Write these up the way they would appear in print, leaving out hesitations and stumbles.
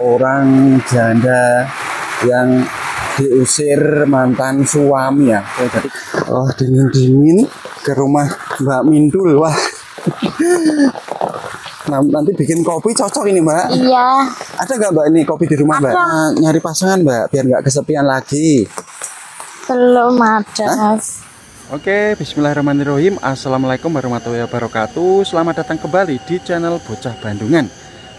seorang janda yang diusir mantan suami ya. Jadi dingin-dingin ke rumah Mbak Mindul. Wah. Nanti bikin kopi cocok ini Mbak. Iya. Ada nggak Mbak ini kopi di rumah Mbak? Nyari pasangan Mbak biar nggak kesepian lagi. Belum ada. Mas. Oke, bismillahirrahmanirrahim. Assalamualaikum warahmatullahi wabarakatuh. Selamat datang kembali di channel Bocah Bandungan.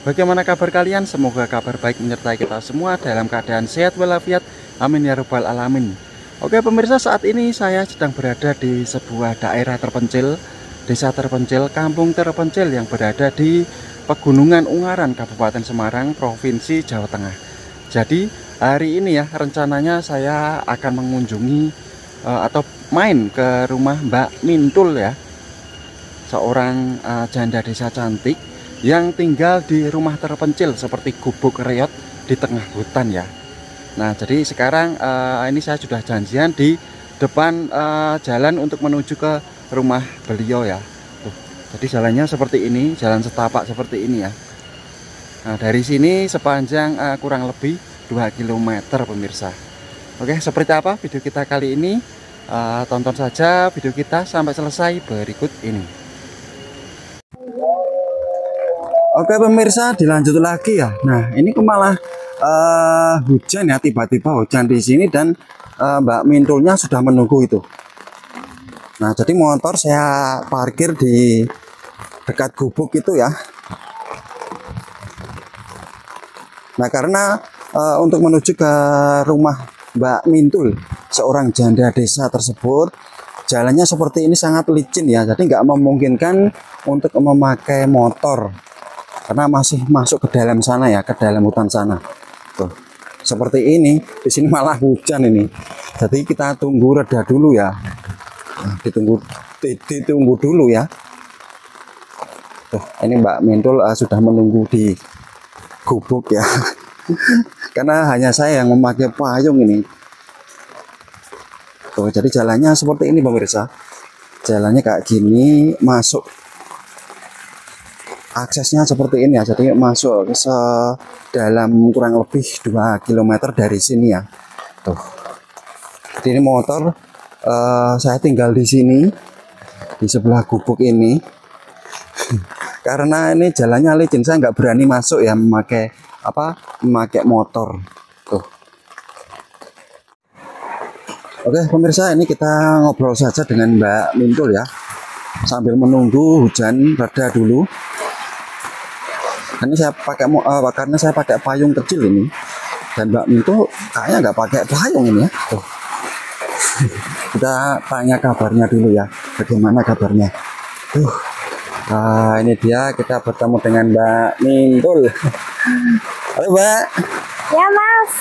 Bagaimana kabar kalian? Semoga kabar baik menyertai kita semua dalam keadaan sehat walafiat. Amin ya rabbal alamin. Oke pemirsa, saat ini saya sedang berada di sebuah daerah terpencil, desa terpencil, kampung terpencil yang berada di Pegunungan Ungaran, Kabupaten Semarang, Provinsi Jawa Tengah. Jadi hari ini ya rencananya saya akan mengunjungi atau main ke rumah Mbak Mintul ya, seorang janda desa cantik yang tinggal di rumah terpencil seperti gubuk reot di tengah hutan ya. Nah jadi sekarang ini saya sudah janjian di depan jalan untuk menuju ke rumah beliau ya. Tuh, jadi jalannya seperti ini, jalan setapak seperti ini ya. Nah dari sini sepanjang kurang lebih 2 km pemirsa. Oke, seperti apa video kita kali ini? Tonton saja video kita sampai selesai berikut ini. Oke pemirsa, dilanjut lagi ya. Nah ini malah hujan ya, tiba-tiba hujan di sini dan Mbak Mintulnya sudah menunggu itu. Nah jadi motor saya parkir di dekat gubuk itu ya. Nah karena untuk menuju ke rumah Mbak Mintul, seorang janda desa tersebut, jalannya seperti ini sangat licin ya, jadi nggak memungkinkan untuk memakai motor karena masih masuk ke dalam sana ya, ke dalam hutan sana. Tuh, seperti ini. Di sini malah hujan ini. Jadi kita tunggu reda dulu ya. Nah, ditunggu dulu ya. Tuh, ini Mbak Mintul sudah menunggu di gubuk ya. Karena hanya saya yang memakai payung ini. Tuh, jadi jalannya seperti ini pemirsa. Jalannya kayak gini, masuk aksesnya seperti ini ya, jadi masuk ke dalam kurang lebih 2 km dari sini ya. Tuh, jadi ini motor saya tinggal di sini di sebelah gubuk ini. Karena ini jalannya licin, saya nggak berani masuk ya memakai motor. Tuh. Oke pemirsa, ini kita ngobrol saja dengan Mbak Mintul ya, sambil menunggu hujan reda dulu. Ini saya pakai karena saya pakai payung kecil ini, dan Mbak Mintul kayaknya nggak pakai payung ini ya. Tuh. Kita tanya kabarnya dulu ya, bagaimana kabarnya. Nah ini dia, kita bertemu dengan Mbak Mintul. Halo Mbak. Ya Mas.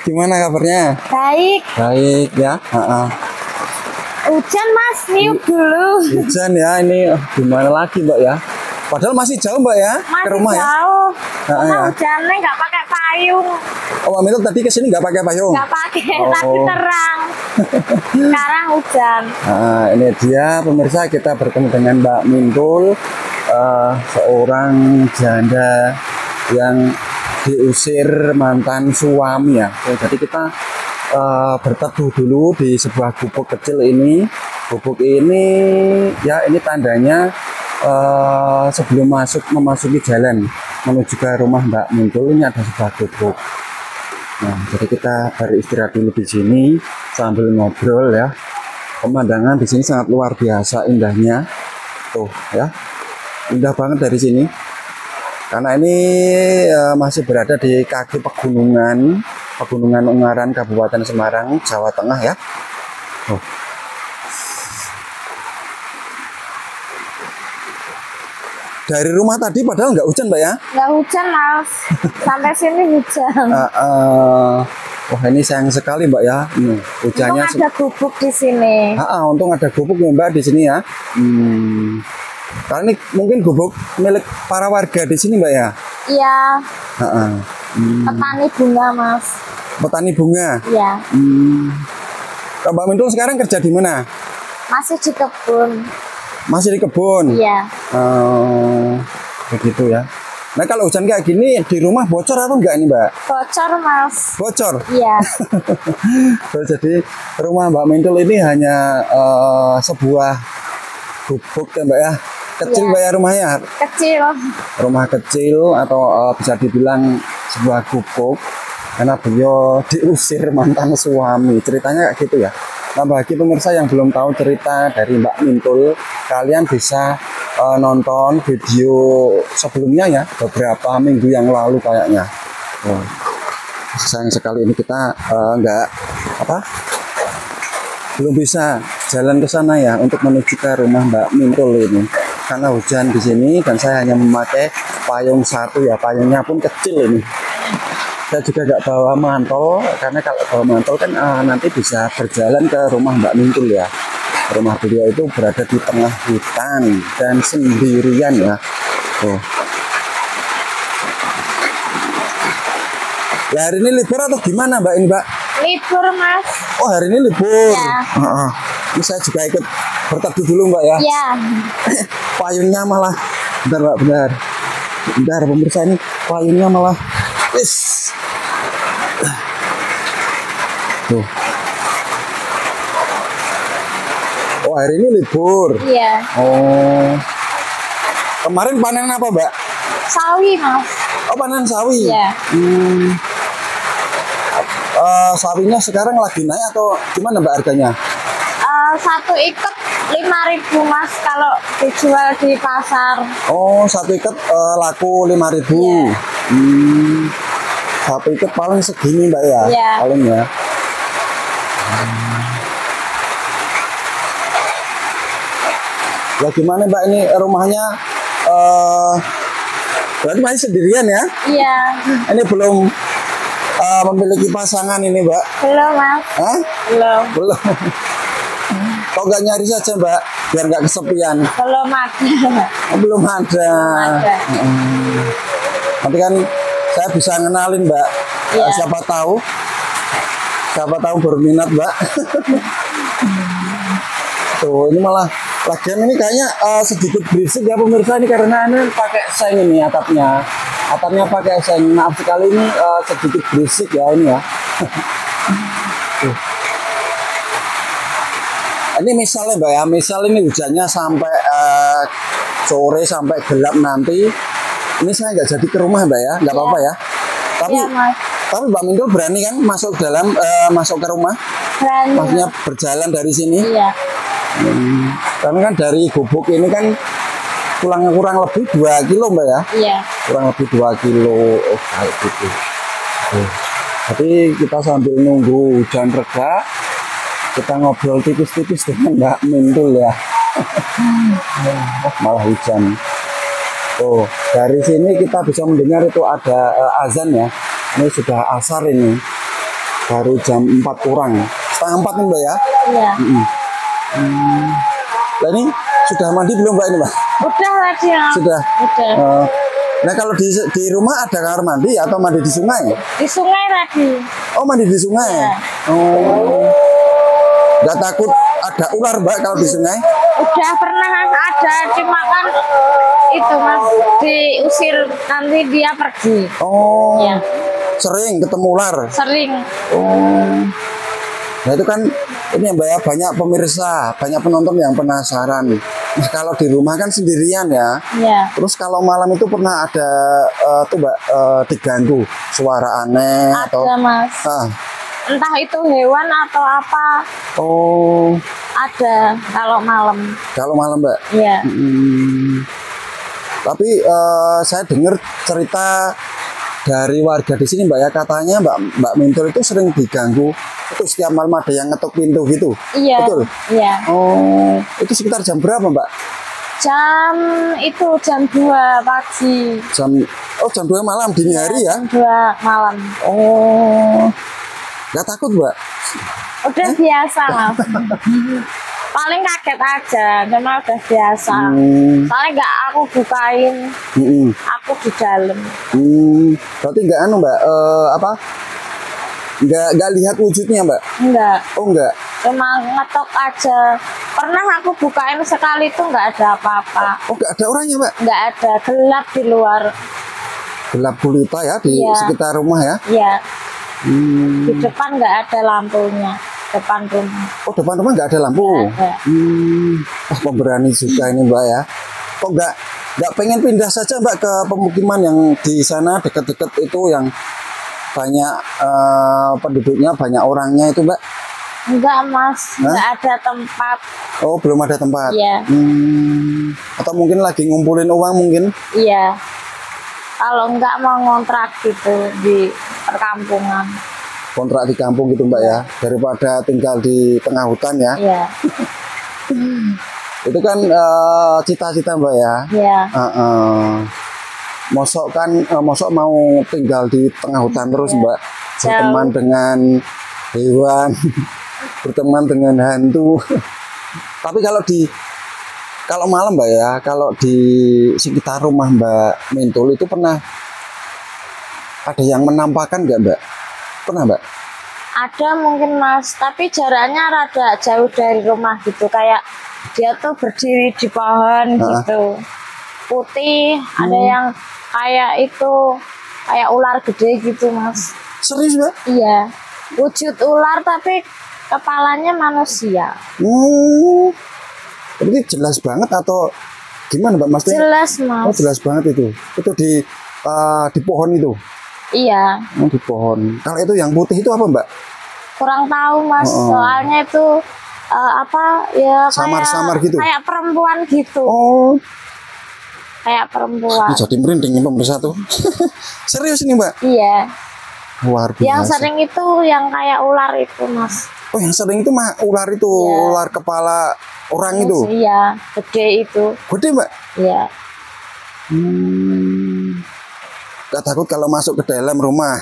Gimana kabarnya? Baik. Baik ya. Hujan Mas, niup dulu. Hujan ya, ini gimana lagi Mbak ya? Padahal masih jauh Mbak ya, masih ke rumah jauh. Ya. Karena hujannya nggak pakai payung. Oh Mbak Mintul tadi kesini nggak pakai payung? Nggak pakai, tadi terang. Sekarang hujan. Nah, ini dia pemirsa, kita bertemu dengan Mbak Mintul, seorang janda yang diusir mantan suami ya. Jadi kita berteduh dulu di sebuah gubuk kecil ini. Gubuk ini ya, ini tandanya sebelum memasuki jalan menuju ke rumah Mbak Mintul, ini ada sebuah gubuk. Nah, jadi kita beristirahat dulu di sini sambil ngobrol ya. Pemandangan di sini sangat luar biasa indahnya. Tuh ya, indah banget dari sini. Karena ini masih berada di kaki Pegunungan Ungaran, Kabupaten Semarang, Jawa Tengah ya. Tuh. Dari rumah tadi padahal nggak hujan Mbak ya? Nggak hujan Mas, sampai sini hujan. Wah ini sayang sekali Mbak ya, hujannya. Untung ada gubuk di sini. Untung ada gubuk ya Mbak di sini ya. Karena ini mungkin gubuk milik para warga di sini Mbak ya? Iya. Petani bunga Mas. Petani bunga? Iya. Mbak Mintul sekarang kerja di mana? Masih di kebun. Masih di kebun? Iya. Begitu ya. Nah kalau hujan kayak gini di rumah bocor atau enggak nih Mbak? Bocor Mas. Bocor? Iya. Jadi rumah Mbak Mintul ini hanya sebuah gubuk ya Mbak ya? Kecil Mbak ya rumahnya? Kecil. Rumah kecil atau bisa dibilang sebuah gubuk. Karena beliau diusir mantan suami. Ceritanya kayak gitu ya. Nah bagi pemirsa yang belum tahu cerita dari Mbak Mintul, kalian bisa nonton video sebelumnya ya, beberapa minggu yang lalu kayaknya. Oh, sayang sekali ini kita belum bisa jalan ke sana ya untuk menuju ke rumah Mbak Mintul ini karena hujan di sini dan saya hanya memakai payung satu ya, payungnya pun kecil ini. Saya juga nggak bawa mantel karena kalau bawa mantel kan nanti bisa berjalan ke rumah Mbak Mintul ya. Rumah beliau itu berada di tengah hutan dan sendirian ya. Oh. Lah hari ini libur atau gimana Mbak ini Mbak? Libur Mas. Oh hari ini libur. Ya. Ini saya juga ikut berteduh dulu Mbak ya. Iya. Payungnya malah, bentar Mbak, bentar pemirsa ini payungnya malah, tuh. Oh hari ini libur. Iya. Oh. Kemarin panen apa Mbak? Sawi Mas. Oh panen sawi. Iya. Sawinya sekarang lagi naik atau gimana Mbak harganya? Satu ikat 5.000 Mas kalau dijual di pasar. Oh satu ikat laku 5.000. Iya. Satu ikat paling segini Mbak ya? Iya. Paling ya. Ya gimana Mbak ini rumahnya? Berarti masih sendirian ya? Iya. Ini belum memiliki pasangan ini Mbak? Belum Mas. Hah? Belum. Belum. Kok nggak nyari saja Mbak? Biar nggak kesepian. Belum ada. Oh, belum ada. Ada. Nanti kan saya bisa ngenalin Mbak. Iya. Siapa tahu berminat Mbak. Tuh ini malah lagian ini kayaknya sedikit berisik ya pemirsa ini karena ini pakai seng ini atapnya pakai seng. Maaf sekali ini sedikit berisik ya ini ya. Ini misalnya Mbak ya, misal ini hujannya sampai sore sampai gelap nanti, ini saya nggak jadi ke rumah Mbak ya, nggak apa-apa ya. Tapi Iya, Mas. tapi Mbak Mintul berani kan masuk ke rumah? Berani. Maksudnya berjalan dari sini? Iya. Karena kan dari gubuk ini kan kurang lebih 2 kilo Mbak ya? Iya. Kurang lebih 2 kilo, oh kayak gitu. Tapi kita sambil nunggu hujan reda, kita ngobrol tipis-tipis dengan Mbak Mintul ya. Malah hujan. Oh, dari sini kita bisa mendengar itu ada azan ya. Ini sudah asar ini. Baru jam 4 kurang. Setengah 4 nih Mbak ya? Iya. Nah ini sudah mandi belum Mbak ini Mbak? Udah tadi ya. Sudah. Udah. Nah kalau di rumah ada kamar mandi atau mandi di sungai? Di sungai tadi. Oh mandi di sungai? Iya. Oh. Gak takut ada ular Mbak kalau di sungai? Udah pernah ada, cuma kan itu Mas diusir nanti dia pergi. Oh. Iya. Sering ketemu ular? Sering. Oh. Nah itu kan ini Mbak ya, banyak pemirsa, banyak penonton yang penasaran. Nah, kalau di rumah kan sendirian ya. Iya. Terus kalau malam itu pernah ada tuh Mbak diganggu suara aneh Ada atau Mas. Entah itu hewan atau apa. Oh. Ada kalau malam. Kalau malam Mbak. Iya. Tapi saya dengar cerita dari warga di sini Mbak ya, katanya Mbak Mintul itu sering diganggu. Itu setiap malam ada yang ngetuk pintu gitu. Iya. Betul? Iya. Oh, itu sekitar jam berapa Mbak? Jam 2 pagi. Jam 2 malam dini hari ya? Jam 2 malam. Oh. Nggak takut Mbak? Udah biasa Mas. Paling kaget aja, cuma udah biasa. Soalnya nggak aku bukain, aku di dalam. Berarti nggak Mbak, nggak lihat wujudnya Mbak? Enggak. Oh enggak? Cuma ngetok aja. Pernah aku bukain sekali tuh nggak ada apa-apa. Oh nggak ada orangnya Mbak? Nggak ada, gelap di luar. gelap gulita ya di sekitar rumah ya? Iya. Di depan nggak ada lampunya, depan rumah. Oh, depan rumah nggak ada lampu? Pemberani juga ini Mbak ya. Kok nggak pengen pindah saja Mbak ke pemukiman yang di sana dekat-dekat itu yang banyak penduduknya, banyak orangnya itu Mbak? Enggak Mas, nggak ada tempat. Oh, belum ada tempat? Iya. Atau mungkin lagi ngumpulin uang mungkin? Iya. Kalau enggak mau ngontrak gitu di perkampungan. Kontrak di kampung gitu Mbak ya, daripada tinggal di tengah hutan ya. Iya. Itu kan cita-cita Mbak ya. Iya. Mosok mau tinggal di tengah hutan terus Mbak, berteman dengan hewan, berteman dengan hantu. Tapi kalau malam Mbak ya, kalau di sekitar rumah Mbak Mintul itu pernah ada yang menampakkan nggak Mbak? Pernah Mbak? Ada mungkin Mas, tapi jaraknya rada jauh dari rumah gitu. Kayak dia tuh berdiri di pohon gitu. Putih, ada yang kayak itu, kayak ular gede gitu Mas. Serius Mbak? Iya, wujud ular tapi kepalanya manusia. Ini jelas banget atau gimana Mbak Mas? Jelas Mas. Oh, jelas banget itu. Itu di pohon itu. Iya. Oh, di pohon. Kalau itu yang putih itu apa Mbak? Kurang tahu Mas. Soalnya itu apa ya? Samar-samar gitu. Kayak perempuan gitu. Oh. Kayak perempuan. Ini jadi merinding ini pemirsa tuh. Serius ini Mbak? Iya. Luar biasa. Yang sering itu yang kayak ular itu Mas. Oh, yang sering itu mah ular itu, ular kepala orang itu. Iya, gede itu. Gede Mbak? Iya. Gak takut kalau masuk ke dalam rumah?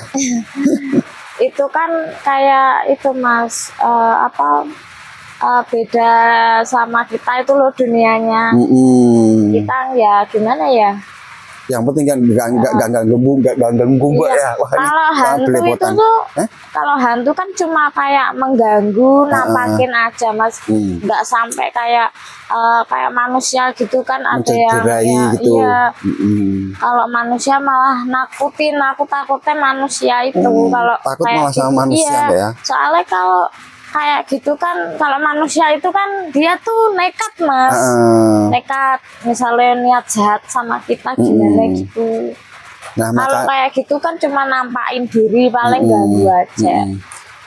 Itu kan kayak itu Mas, beda sama kita itu loh dunianya. Kita ya gimana ya? Yang penting kan nggak ganggu Mbak ya. Wah, kalau hantu itu tuh, kalau hantu kan cuma kayak mengganggu, nampakin aja Mas, nggak sampai kayak manusia gitu kan. Ada yang gitu. Iya. Kalau manusia malah takutnya manusia itu. Kalau takut kayak malah sama gitu, manusia ya. Soalnya kalau kayak gitu kan, kalau manusia itu kan dia tuh nekat Mas, nekat, misalnya niat jahat sama kita gimana gitu. Nah, kalau kayak gitu kan cuma nampakin diri, paling ganggu aja.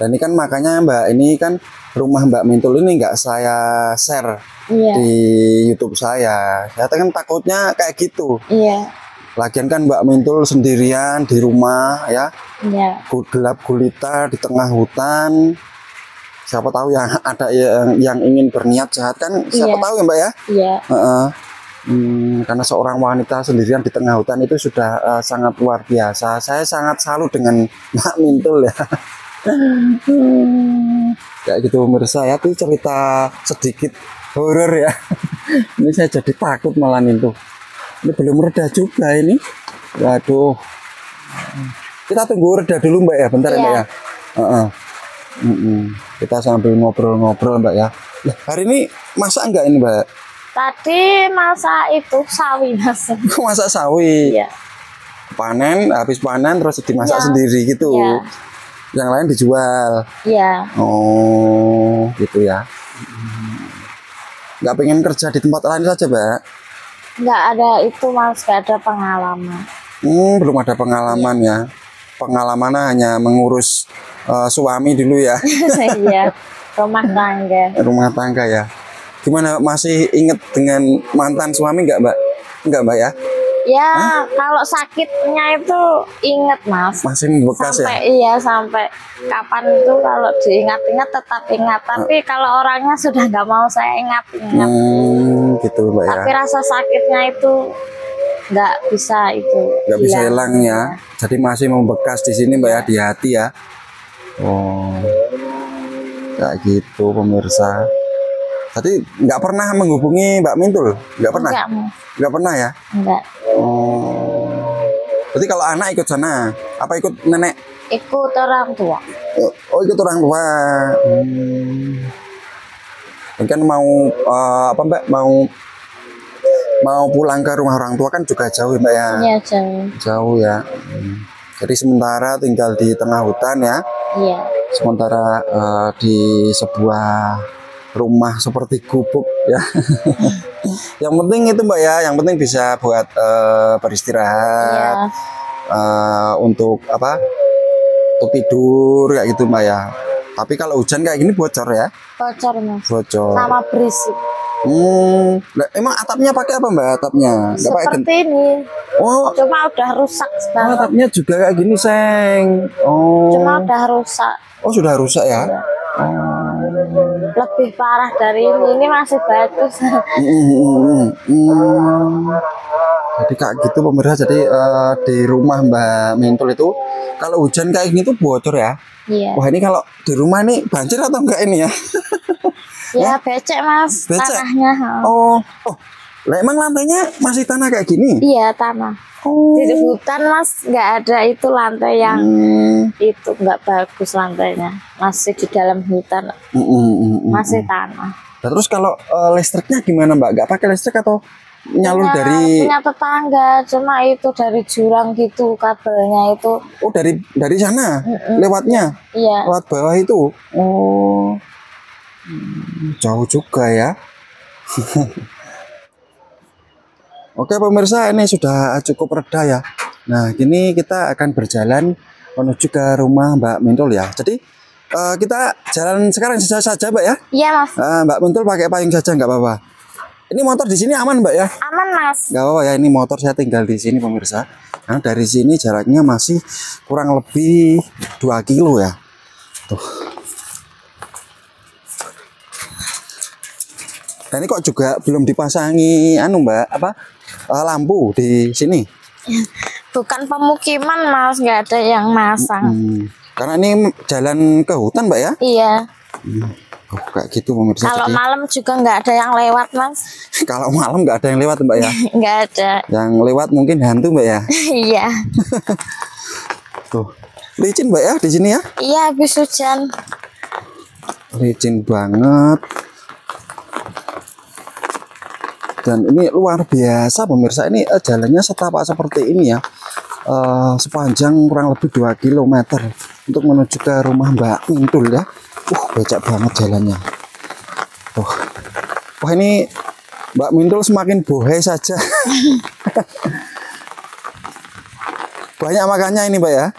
Dan ini kan makanya Mbak, ini kan rumah Mbak Mintul ini nggak saya share di YouTube saya kan takutnya kayak gitu. Iya. Lagian kan Mbak Mintul sendirian di rumah ya, gelap gulita di tengah hutan. Siapa tahu yang ada yang ingin berniat jahat kan, siapa tahu ya Mbak ya. Iya. Karena seorang wanita sendirian di tengah hutan itu sudah sangat luar biasa. Saya sangat salut dengan Mbak Mintul ya. Kayak gitu pemirsa ya, itu cerita sedikit horor ya. Ini saya jadi takut malah itu. Ini belum reda juga ini. Waduh. Kita tunggu reda dulu Mbak ya, bentar ya Mbak ya. Kita sambil ngobrol-ngobrol Mbak ya. Nah, hari ini masak enggak ini Mbak? Tadi masak itu sawi Mas. Masak sawi. Iya. Habis panen terus dimasak sendiri gitu. Iya. Yang lain dijual. Iya. Oh, gitu ya. Nggak pengen kerja di tempat lain saja Mbak? Nggak ada itu Mas, nggak ada pengalaman. Belum ada pengalaman ya. Pengalamannya hanya mengurus suami dulu ya. Iya, rumah tangga. Rumah tangga ya. Gimana, masih inget dengan mantan suami nggak Mbak? Nggak Mbak ya? Ya, kalau sakitnya itu inget Mas. Masih membekas sampai, ya? Iya, sampai kapan itu kalau diingat-ingat tetap ingat. Tapi kalau orangnya sudah nggak mau saya ingat-ingat. Gitu Mbak ya. Tapi rasa sakitnya itu nggak bisa itu. Nggak bisa hilang ya. Jadi masih membekas di sini Mbak ya, di hati ya. Oh, kayak gitu pemirsa. Tadi nggak pernah menghubungi Mbak Mintul? Nggak pernah? Nggak pernah ya? Enggak. Oh, berarti kalau anak ikut sana, apa ikut nenek? Ikut orang tua. Oh, ikut orang tua. Kan mau apa Mbak? Mau mau pulang ke rumah orang tua kan juga jauh Mbak ya? Iya jauh. Jauh ya. Jadi sementara tinggal di tengah hutan ya? Iya. Sementara di sebuah rumah seperti gubuk ya. Yang penting itu Mbak ya, yang penting bisa buat beristirahat. Iya. Untuk apa? Untuk tidur kayak gitu Mbak ya. Tapi kalau hujan kayak gini bocor ya? Bocor Mas. Bocor. Sama berisik. Emang atapnya pakai apa Mbak? Atapnya nggak pakai seperti ini. Oh, cuma udah rusak sekarang. Atapnya juga kayak gini Seng. Oh, cuma udah rusak. Oh sudah rusak ya? Iya. Lebih parah dari ini masih bagus. Jadi kayak gitu pemirsa. Jadi di rumah Mbak Mintul itu kalau hujan kayak gini tuh bocor ya? Iya. Wah ini kalau di rumah ini banjir atau enggak ini ya? Ya becek Mas, becek? Tanahnya. Oh, lah emang lantainya masih tanah kayak gini? Iya tanah. Di hutan Mas nggak ada itu lantai yang itu nggak bagus lantainya, masih di dalam hutan. Masih tanah. Nah, terus kalau listriknya gimana Mbak? Nggak pakai listrik atau nyalur dari? Punya tetangga, cuma itu dari jurang gitu kabelnya itu. Oh dari sana lewatnya? Iya. Lewat bawah itu. Oh. Jauh juga ya. Oke pemirsa, ini sudah cukup reda ya. Nah kini kita akan berjalan menuju ke rumah Mbak Mintul ya. Jadi kita jalan sekarang saja Mbak ya. Iya Mas. Mbak Mintul pakai payung saja nggak apa-apa. Ini motor di sini aman Mbak ya? Aman Mas. Nggak apa-apa ya, ini motor saya tinggal di sini pemirsa. Nah dari sini jaraknya masih kurang lebih 2 kilo ya. Tuh. Dan ini kok juga belum dipasangi Mbak lampu di sini. Bukan pemukiman Mas, nggak ada yang masang. Karena ini jalan ke hutan Mbak ya? Iya. Kayak gitu pemirsa. Kalau malam juga nggak ada yang lewat Mas. Kalau malam nggak ada yang lewat Mbak ya? Nggak ada. Yang lewat mungkin hantu Mbak ya? Iya. Tuh, licin Mbak ya di sini ya? Iya, habis hujan. Licin banget. Dan ini luar biasa pemirsa, ini jalannya setapak seperti ini ya, sepanjang kurang lebih 2 km untuk menuju ke rumah Mbak Mintul ya. Becek banget jalannya. Wah ini Mbak Mintul semakin bohai saja. Banyak makannya ini Mbak ya?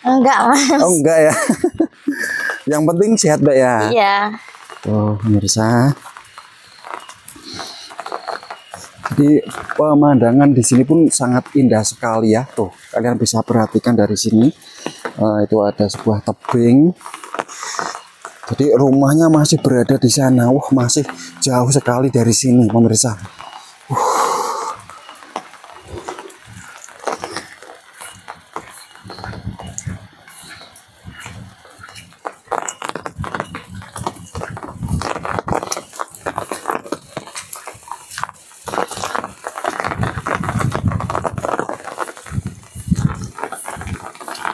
Enggak Mas. Oh enggak ya. Yang penting sehat Mbak ya? Iya. Tuh pemirsa. Jadi pemandangan di sini pun sangat indah sekali ya. Tuh, kalian bisa perhatikan dari sini. Itu ada sebuah tebing. Jadi rumahnya masih berada di sana. Wah, masih jauh sekali dari sini, pemirsa.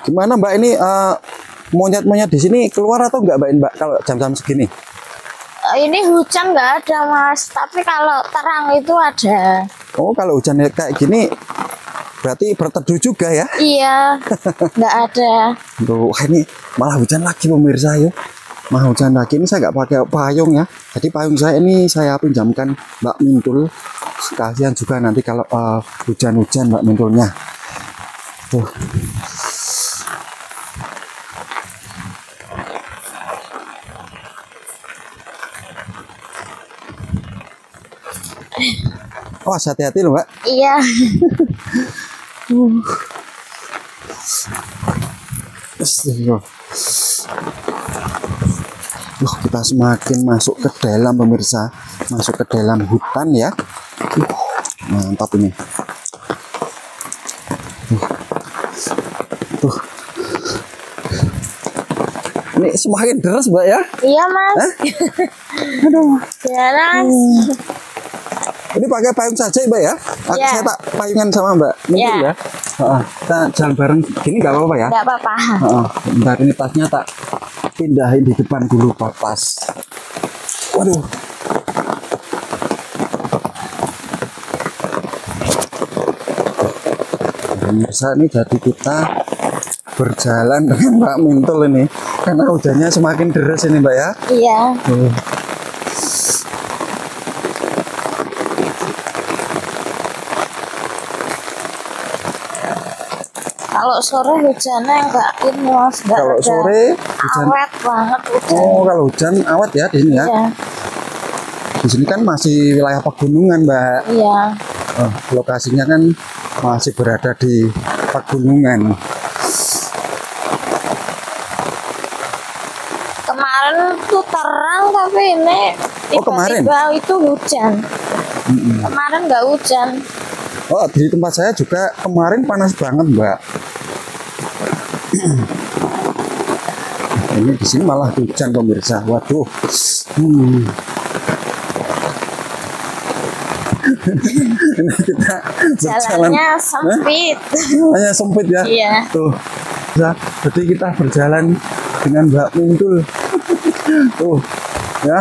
Gimana Mbak ini monyet-monyet di sini keluar atau enggak Mbak kalau jam-jam segini? Ini hujan nggak ada Mas, tapi kalau terang itu ada. Oh kalau hujan kayak gini berarti berteduh juga ya? Iya, nggak ada. Tuh, ini malah hujan lagi pemirsa ya. Malah hujan lagi, ini saya nggak pakai payung ya. Jadi payung saya ini saya pinjamkan Mbak Mintul. Kasihan juga nanti kalau hujan-hujan Mbak Mintulnya. Tuh. Oh, hati-hati loh, Mbak. Iya. Kita semakin masuk ke dalam pemirsa, masuk ke dalam hutan ya. Mantap ini. Tuh. Ini semakin deras, Mbak ya? Iya, Mas. Aduh. Deras. Ini pakai payung saja Mbak ya? Saya tak payungan sama Mbak Mintul ya. Kita jalan bareng gini nggak apa-apa ya? Nggak apa-apa. Bentar ini tasnya tak pindahin di depan dulu pas. Waduh. pemirsa, ini jadi kita berjalan dengan Mbak Mintul ini karena hujannya semakin deras ini Mbak ya. Iya. Kalau sore hujannya enggak ini Mas, enggak. Kalau sore hujan awet banget hujan. Oh, kalau hujan awet ya di sini ya. Iya. Di sini kan masih wilayah pegunungan Mbak. Iya. Lokasinya kan masih berada di pegunungan. Kemarin tuh terang tapi ini tiba-tiba itu hujan. Kemarin nggak hujan. Oh, di tempat saya juga kemarin panas banget Mbak. Ini di sini malah hujan pemirsa. Waduh. Ini kita jalannya sempit. Jalannya sempit ya. Iya. Tuh. Jadi kita berjalan dengan Mbak Mintul. Tuh, ya.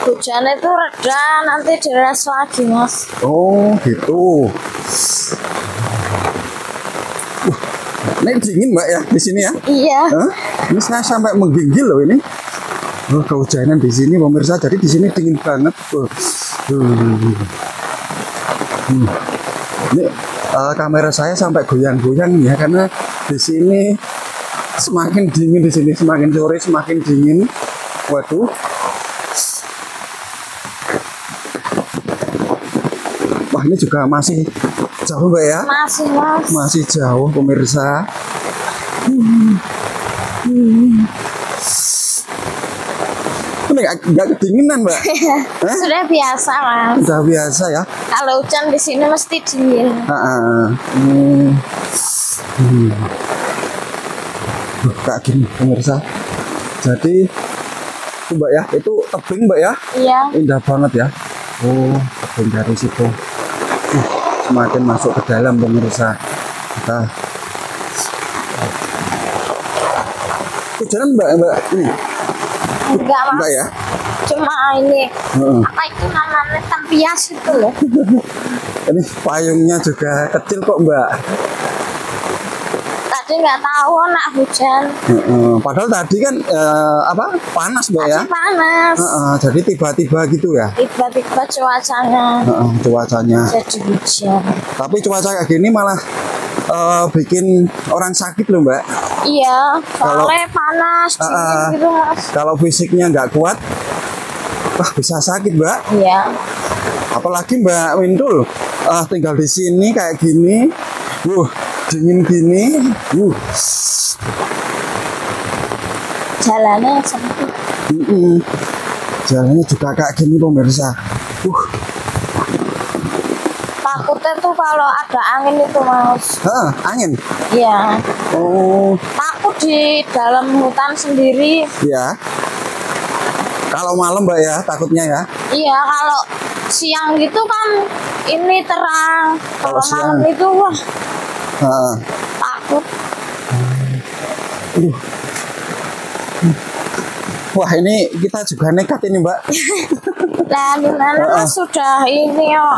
Hujan itu reda, nanti deras lagi Mas. Oh gitu. Ini dingin Mbak ya di sini ya? Iya. Ini saya sampai menggigil loh ini. Kehujanan di sini pemirsa, jadi di sini dingin banget. Ini kamera saya sampai goyang-goyang ya karena di sini semakin dingin di sini, semakin sore semakin dingin. Waduh. Wah, ini juga masih jauh Mbak ya? Masih Mas. Masih jauh pemirsa. Ini nggak kedinginan Mbak? Sudah biasa Mas. Sudah biasa ya. Kalau hujan di sini mesti dingin. Kayak gini pemirsa. Jadi itu Mbak ya, itu tebing Mbak ya? Iya. Indah banget ya. Oh, tebing dari situ. Semakin masuk ke dalam pemirsa. Kita hujanan Mbak ini. Enggak Mas. Enggak ya? Cuma ini. Apa itu namanya tampias itu loh. Ini payungnya juga kecil kok Mbak. Tadi nggak tahu nak hujan. Padahal tadi kan panas Mbak ya? Panas. Jadi tiba-tiba gitu ya? Tiba-tiba cuacanya. Cuacanya. Jadi hujan. Tapi cuaca kayak gini malah bikin orang sakit loh Mbak. Iya, soalnya panas dingin gitu Mas. Kalau fisiknya nggak kuat, wah bisa sakit Mbak. Iya. Apalagi Mbak Mintul tinggal di sini kayak gini, dingin gini, jalannya sempit. Jalannya juga kayak gini pemirsa. Takutnya tuh kalau ada angin itu Mas. Angin? Iya. Oh. Takut di dalam hutan sendiri. Iya. Kalau malam Mbak ya takutnya ya? Iya, kalau siang gitu kan ini terang. Kalau malam itu wah. Takut. Wah, ini kita juga nekat ini Mbak. Nah, gimana sudah ini yo.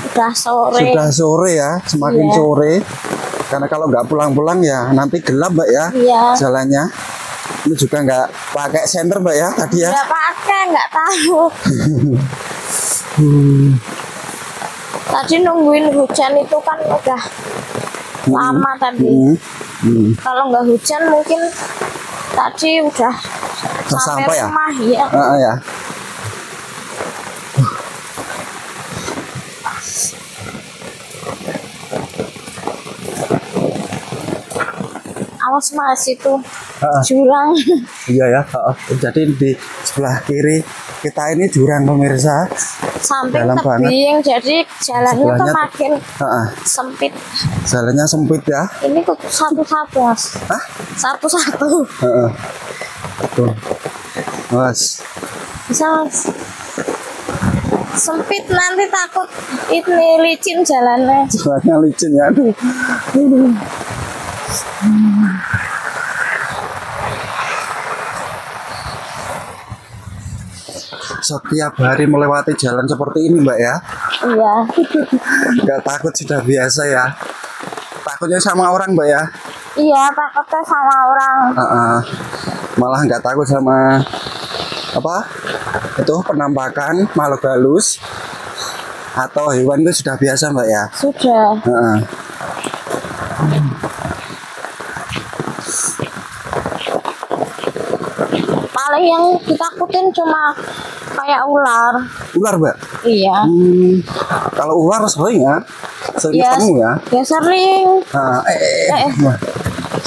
Sudah sore. Sudah sore ya, semakin sore. Karena kalau nggak pulang-pulang ya nanti gelap Mbak ya. Iya. Jalannya. Ini juga nggak pakai senter Mbak ya tadi ya? Nggak pakai, nggak tahu. Tadi nungguin hujan itu kan udah lama tadi. Kalau nggak hujan mungkin tadi udah sampai rumah ya. Ya. Awas Mas itu jurang. Iya ya. Jadi di sebelah kiri kita ini jurang pemirsa. Samping tebing, jadi jalannya tuh makin sempit. Jalannya sempit ya. Ini kok satu-satu Mas. Satu-satu. Tuh. Mas. Bisa Mas. Sempit nanti takut ini licin jalannya. Jalannya licin ya. Aduh. Setiap hari melewati jalan seperti ini Mbak ya? Iya. Nggak takut, sudah biasa ya? Takutnya sama orang Mbak ya? Iya, takutnya sama orang. Malah nggak takut sama apa? Itu penampakan makhluk halus atau hewan itu sudah biasa Mbak ya? Sudah. Paling yang ditakutin cuma kayak ular. Ular Mbak? Iya. Kalau ular sering ya? Sering ketemu ya? Ya sering.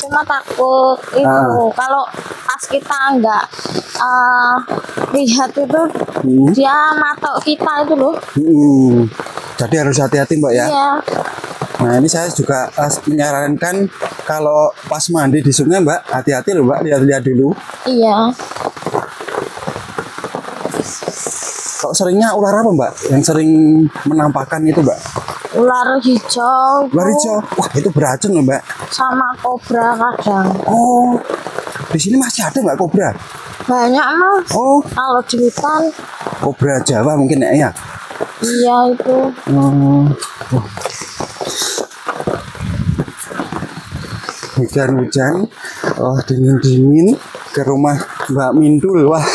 Cuma takut itu kalau pas kita nggak lihat itu dia matok kita itu loh. Jadi harus hati-hati Mbak ya? Iya. Nah ini saya juga menyarankan kalau pas mandi di sungai Mbak, hati-hati loh Mbak, lihat-lihat dulu. Iya. Kok seringnya ular apa Mbak yang sering menampakkan itu Mbak? Ular hijau. Ular hijau, wah itu beracun loh Mbak. Sama kobra kadang. Oh, di sini masih ada Mbak kobra? Banyak Mas. Oh, kalau di hutan. Kobra Jawa mungkin ya? Iya itu. Hujan-hujan, dingin-dingin ke rumah Mbak Mindul, wah.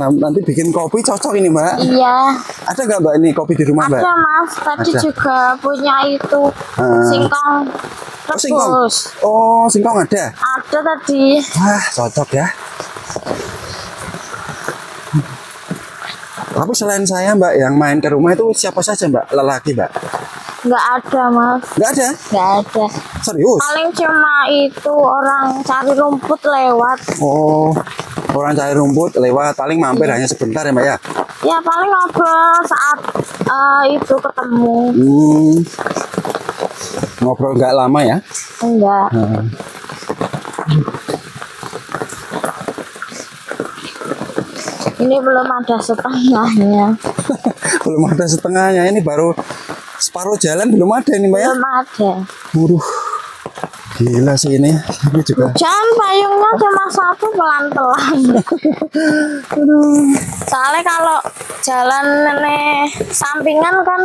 Nanti bikin kopi cocok ini Mbak. Iya. Ada nggak Mbak ini kopi di rumah Mbak? Ada Mas, tadi ada. Juga punya itu singkong rebus. Oh, singkong ada? Ada tadi. Wah, cocok ya. Tapi selain saya Mbak yang main ke rumah itu siapa saja Mbak? Lelaki Mbak? Nggak ada Mas. Nggak ada? Nggak ada. Serius? Paling cuma itu orang cari rumput lewat. Oh, orang cari rumput lewat, paling mampir hanya sebentar ya Mbak ya? Ya paling ngobrol saat itu ketemu. Ngobrol nggak lama ya? Enggak. Ini belum ada setengahnya. Belum ada setengahnya, ini baru separuh jalan belum ada ini Mbak ya? Belum ada. Gila sih ini juga. Hujan payungnya cuma satu pelan-pelan. Soalnya kalau jalan sampingan kan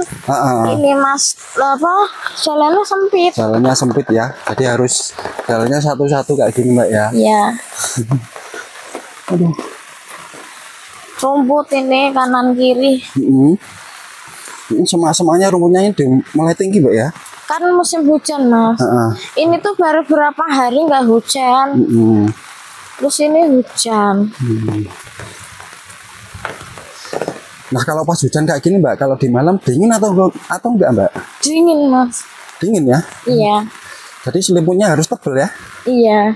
ini Mas jalannya sempit. Jalannya sempit ya, jadi harus jalannya satu-satu kayak gini Mbak ya? Iya. Rumput ini kanan kiri. Ini semuanya rumputnya ini mulai tinggi Mbak ya? Kan musim hujan Mas. Ini tuh baru berapa hari nggak hujan. Terus ini hujan. Nah kalau pas hujan kayak gini Mbak, kalau di malam dingin atau enggak Mbak? Dingin Mas. Dingin ya? Iya. Jadi selimutnya harus tebal ya? Iya.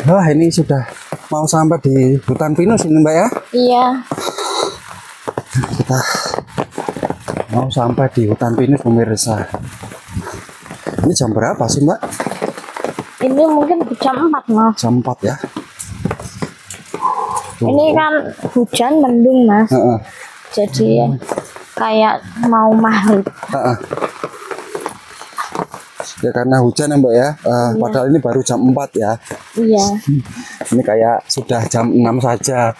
Wah ini sudah mau sampai di hutan pinus ini Mbak ya? Iya. Kita mau sampai di hutan pinus pemirsa. Ini jam berapa sih Mbak? Ini mungkin jam 4 Mas. Jam 4 ya? Ini kan hujan mendung Mas. Jadi kayak mau maghrib. Ya karena hujan ya Mbak ya. Padahal ini baru jam 4 ya. Iya. Ini kayak sudah jam 6 saja.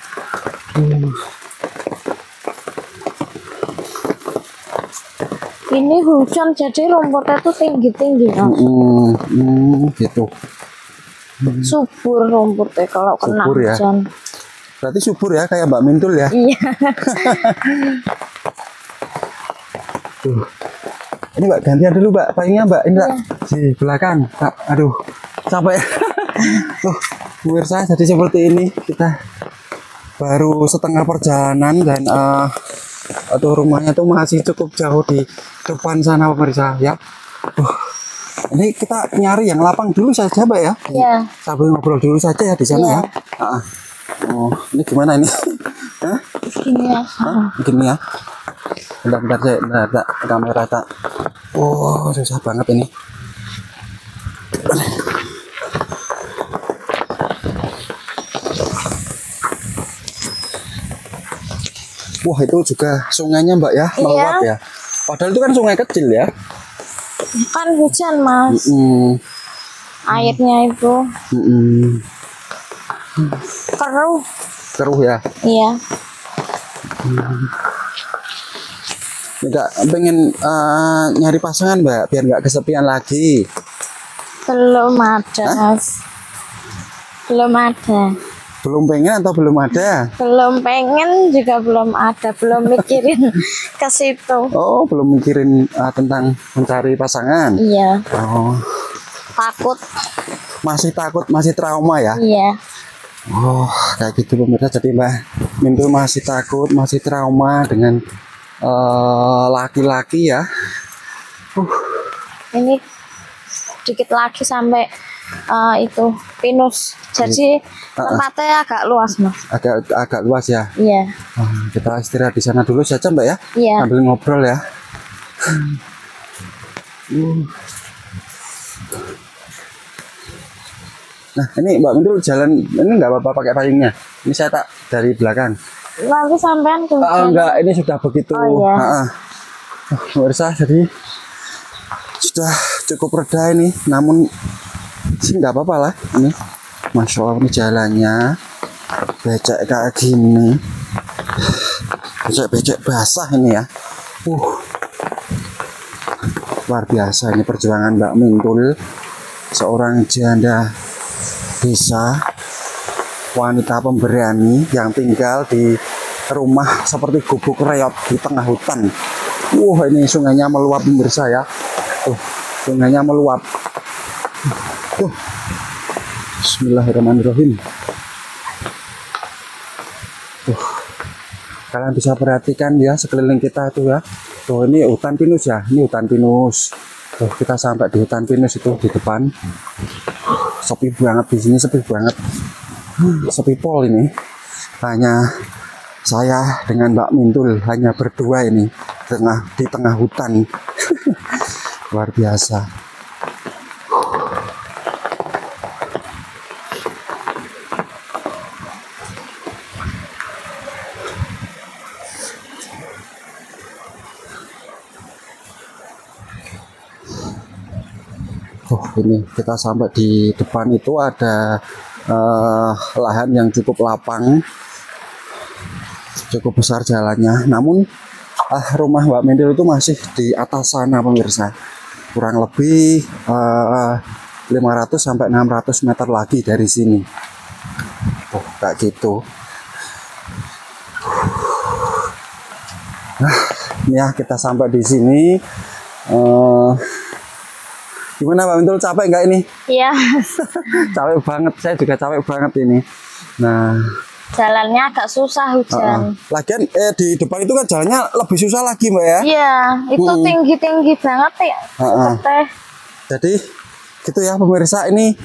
Ini hujan jadi rumputnya tuh tinggi-tinggi kan. Gitu. Subur rumputnya kalau kena ya. hujan. Berarti subur ya kayak Mbak Mintul ya. Iya. Ini Mbak gantian dulu Mbak payungnya Mbak. Ini Mbak di belakang. Aduh capek. Pemirsa jadi seperti ini kita baru setengah perjalanan dan rumahnya tuh masih cukup jauh di depan sana pemirsa ya. Ini kita nyari yang lapang dulu saja Mbak ya. Iya. Sambil ngobrol dulu saja ya di sana ya. Oh ini gimana ini? Gini ya. Gini ya. Bentar saya kamera tak. Oh susah banget ini. Wah itu juga sungainya Mbak ya, meluap ya. Padahal itu kan sungai kecil ya. Kan hujan Mas. Airnya itu keruh ya. Iya. Enggak pengen nyari pasangan Mbak biar nggak kesepian lagi. Belum ada Mas. Belum ada. Belum pengen atau belum ada? Belum pengen juga belum ada, belum mikirin ke situ. Oh, belum mikirin tentang mencari pasangan? Iya. Oh. Takut. Masih takut, masih trauma ya? Iya. Oh, kayak gitu pemirsa. Jadi Mbak Mintul masih takut, masih trauma dengan laki-laki ya. Ini sedikit lagi sampai itu pinus. Jadi tempatnya agak luas Mas. Agak luas ya. Iya. Kita istirahat di sana dulu saja Mbak ya. Iya. Sambil ngobrol ya. Nah ini Mbak Mintul jalan ini nggak apa-apa pakai payungnya. Ini saya tak dari belakang. Nanti sampean ke enggak, ini sudah begitu. Oh, iya. Pemirsa, jadi sudah cukup reda ini. Namun sih nggak apa-apa lah ini. Masya Allah ini jalannya becek kayak gini. Becek-becek basah ini ya. Luar biasa ini perjuangan Mbak Mintul, seorang janda desa, wanita pemberani yang tinggal di rumah seperti gubuk reot di tengah hutan. Ini sungainya meluap pemirsa ya. Sungainya meluap. Bismillahirrahmanirrahim. Kalian bisa perhatikan ya sekeliling kita itu ya. Tuh ini hutan pinus ya. Ini hutan pinus. Tuh kita sampai di hutan pinus itu di depan. Sepi banget di sini, sepi banget. Sepi pol ini. Hanya saya dengan Mbak Mintul hanya berdua ini di tengah hutan. Luar biasa. Ini kita sampai di depan itu ada lahan yang cukup lapang, cukup besar jalannya. Namun rumah Mbak Mintul itu masih di atas sana pemirsa, kurang lebih 500 sampai 600 meter lagi dari sini. Kayak gitu. Nah, ini ya kita sampai di sini. Gimana Mbak Mintul, capek nggak ini? Iya. Capek banget, saya juga capek banget ini. Nah, jalannya agak susah hujan. Lagian di depan itu kan jalannya lebih susah lagi Mbak ya? Iya, itu tinggi-tinggi banget ya. Jadi gitu ya pemirsa, ini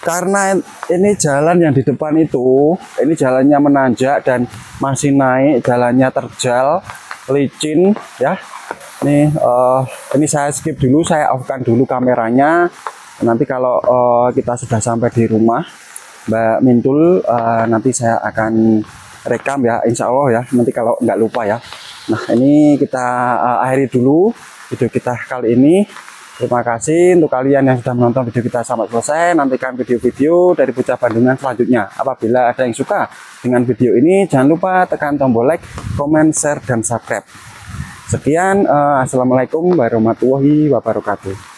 karena ini jalan yang di depan itu, ini jalannya menanjak dan masih naik, jalannya terjal, licin ya. Ini saya skip dulu, saya off-kan dulu kameranya. Nanti kalau kita sudah sampai di rumah Mbak Mintul, nanti saya akan rekam ya, insya Allah ya, nanti kalau nggak lupa ya. Nah ini kita akhiri dulu video kita kali ini. Terima kasih untuk kalian yang sudah menonton video kita sampai selesai. Nantikan video-video dari Bocah Bandungan selanjutnya. Apabila ada yang suka dengan video ini, jangan lupa tekan tombol like, komen, share, dan subscribe. Sekian, assalamualaikum warahmatullahi wabarakatuh.